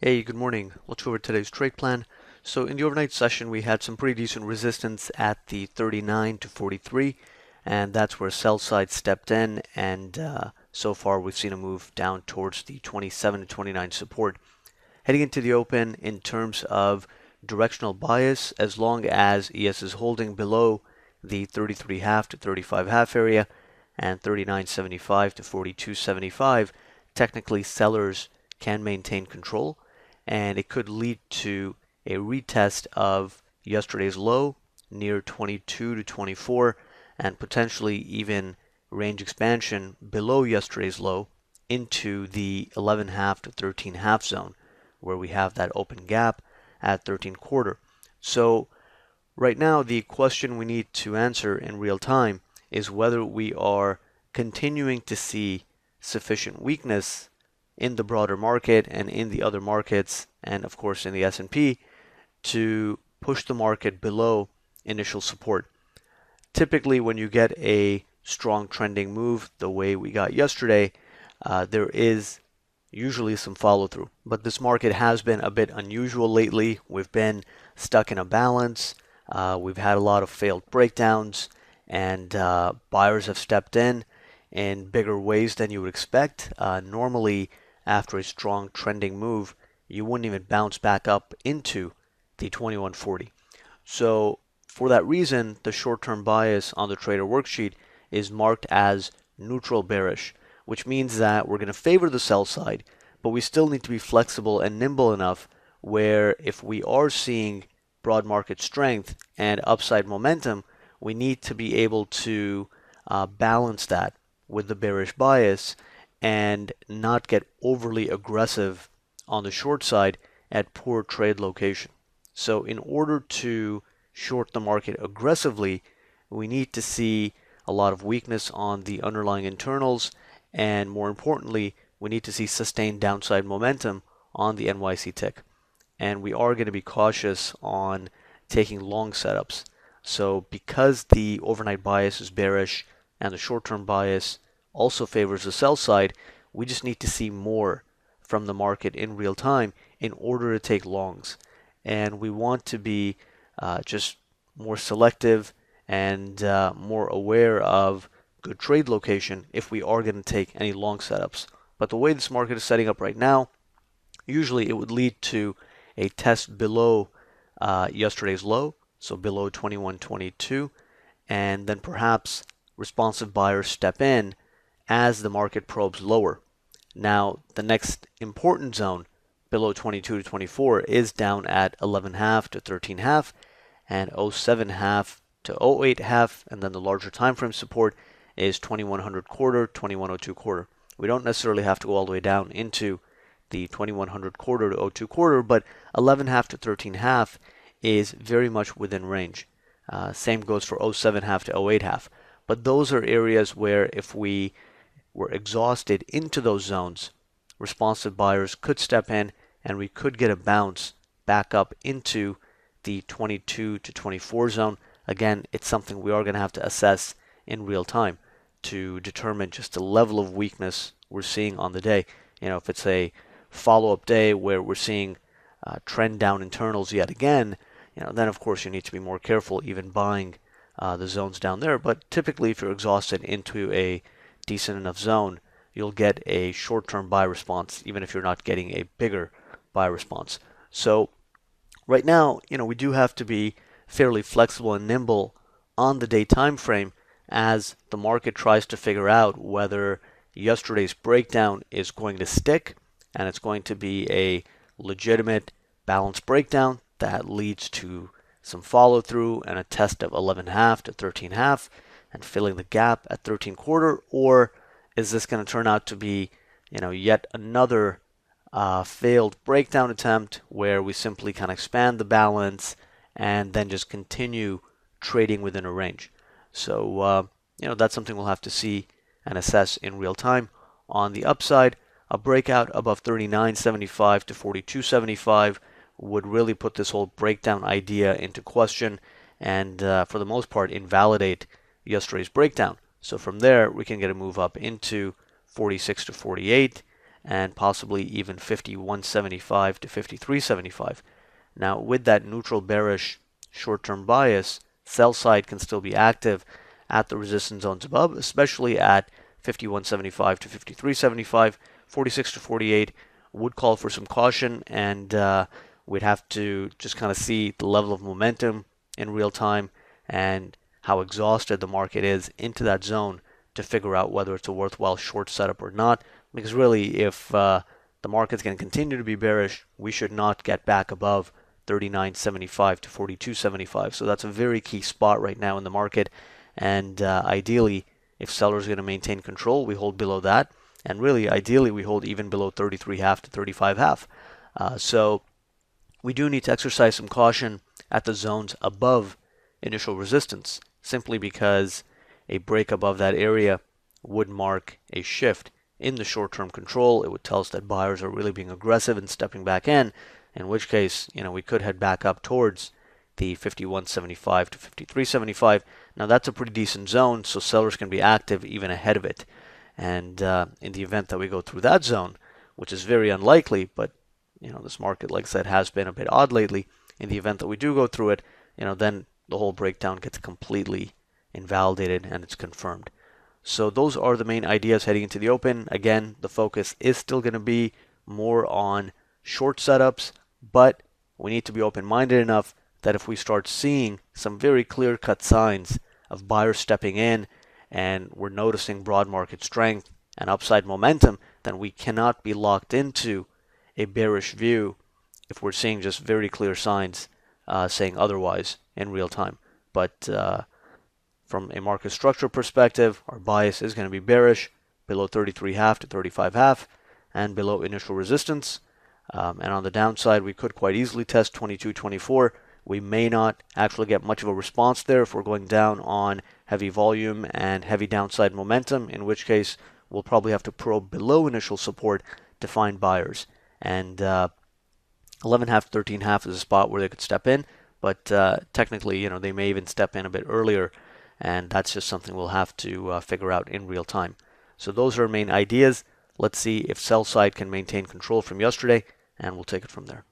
Hey, good morning. Let's go over today's trade plan. So in the overnight session, we had some pretty decent resistance at the 39 to 43, and that's where sell side stepped in, and so far we've seen a move down towards the 27 to 29 support. Heading into the open in terms of directional bias, as long as ES is holding below the 33 half to 35 half area and 39.75 to 42.75, technically sellers can maintain control, and it could lead to a retest of yesterday's low near 22 to 24 and potentially even range expansion below yesterday's low into the 11 half to 13 half zone where we have that open gap at 13 quarter. So right now the question we need to answer in real time is whether we are continuing to see sufficient weakness in the broader market and in the other markets, and of course in the S&P, to push the market below initial support. Typically, when you get a strong trending move the way we got yesterday, there is usually some follow through. But this market has been a bit unusual lately. We've been stuck in a balance. We've had a lot of failed breakdowns, and buyers have stepped in bigger ways than you would expect. Normally, after a strong trending move, you wouldn't even bounce back up into the 2140. So for that reason, the short-term bias on the trader worksheet is marked as neutral bearish, which means that we're going to favor the sell side, but we still need to be flexible and nimble enough where if we are seeing broad market strength and upside momentum, we need to be able to balance that with the bearish bias and not get overly aggressive on the short side at poor trade location. So in order to short the market aggressively, we need to see a lot of weakness on the underlying internals, and more importantly, we need to see sustained downside momentum on the NYC tick. And we are going to be cautious on taking long setups. So because the overnight bias is bearish and the short-term bias also favors the sell side, we just need to see more from the market in real time in order to take longs. And we want to be just more selective and more aware of good trade location if we are going to take any long setups. But the way this market is setting up right now, usually it would lead to a test below yesterday's low, so below 21.22, and then perhaps responsive buyers step in as the market probes lower. Now, the next important zone below 22 to 24 is down at 11 half to 13 half and 07 half to 08 half, and then the larger time frame support is 2100 quarter, 2102 quarter. We don't necessarily have to go all the way down into the 2100 quarter to 02 quarter, but 11 half to 13 half is very much within range. Same goes for 07 half to 08 half. But those are areas where if we were exhausted into those zones, responsive buyers could step in and we could get a bounce back up into the 22 to 24 zone. Again, it's something we are going to have to assess in real time to determine just the level of weakness we're seeing on the day. If it's a follow-up day where we're seeing trend down internals yet again, then of course you need to be more careful even buying the zones down there. But typically, if you're exhausted into a decent enough zone, you'll get a short-term buy response, even if you're not getting a bigger buy response. So right now, we do have to be fairly flexible and nimble on the day time frame as the market tries to figure out whether yesterday's breakdown is going to stick and it's going to be a legitimate balanced breakdown that leads to some follow through and a test of 11 half to 13 half and filling the gap at 13 quarter, or is this going to turn out to be yet another failed breakdown attempt where we simply kind of expand the balance and then just continue trading within a range. So that's something we'll have to see and assess in real time. On the upside, a breakout above 39.75 to 42.75 would really put this whole breakdown idea into question and for the most part invalidate yesterday's breakdown. So from there we can get a move up into 46 to 48 and possibly even 51.75 to 53.75. Now, with that neutral bearish short-term bias, sell side can still be active at the resistance zones above, especially at 51.75 to 53.75. 46 to 48 would call for some caution, and we'd have to just kind of see the level of momentum in real time and how exhausted the market is into that zone to figure out whether it's a worthwhile short setup or not. Because really, if the market's going to continue to be bearish, we should not get back above 39.75 to 42.75. So that's a very key spot right now in the market. And ideally, if sellers are going to maintain control, we hold below that. And really, ideally, we hold even below 33.5 to 35.5. So we do need to exercise some caution at the zones above initial resistance, simply because a break above that area would mark a shift in the short-term control. It would tell us that buyers are really being aggressive and stepping back in which case, we could head back up towards the 51.75 to 53.75. Now that's a pretty decent zone, so sellers can be active even ahead of it. And in the event that we go through that zone, which is very unlikely, but this market, like I said, has been a bit odd lately. In the event that we do go through it, then the whole breakdown gets completely invalidated and it's confirmed. So those are the main ideas heading into the open. Again, the focus is still going to be more on short setups, but we need to be open-minded enough that if we start seeing some very clear-cut signs of buyers stepping in and we're noticing broad market strength and upside momentum, then we cannot be locked into a bearish view if we're seeing just very clear signs saying otherwise in real time. But from a market structure perspective, our bias is going to be bearish below 33.5 to 35.5 and below initial resistance. And on the downside, we could quite easily test 22.24. We may not actually get much of a response there if we're going down on heavy volume and heavy downside momentum, in which case we'll probably have to probe below initial support to find buyers. And 11.5 to 13.5 is a spot where they could step in, but technically, they may even step in a bit earlier, and that's just something we'll have to figure out in real time. So those are our main ideas. Let's see if sell side can maintain control from yesterday, and we'll take it from there.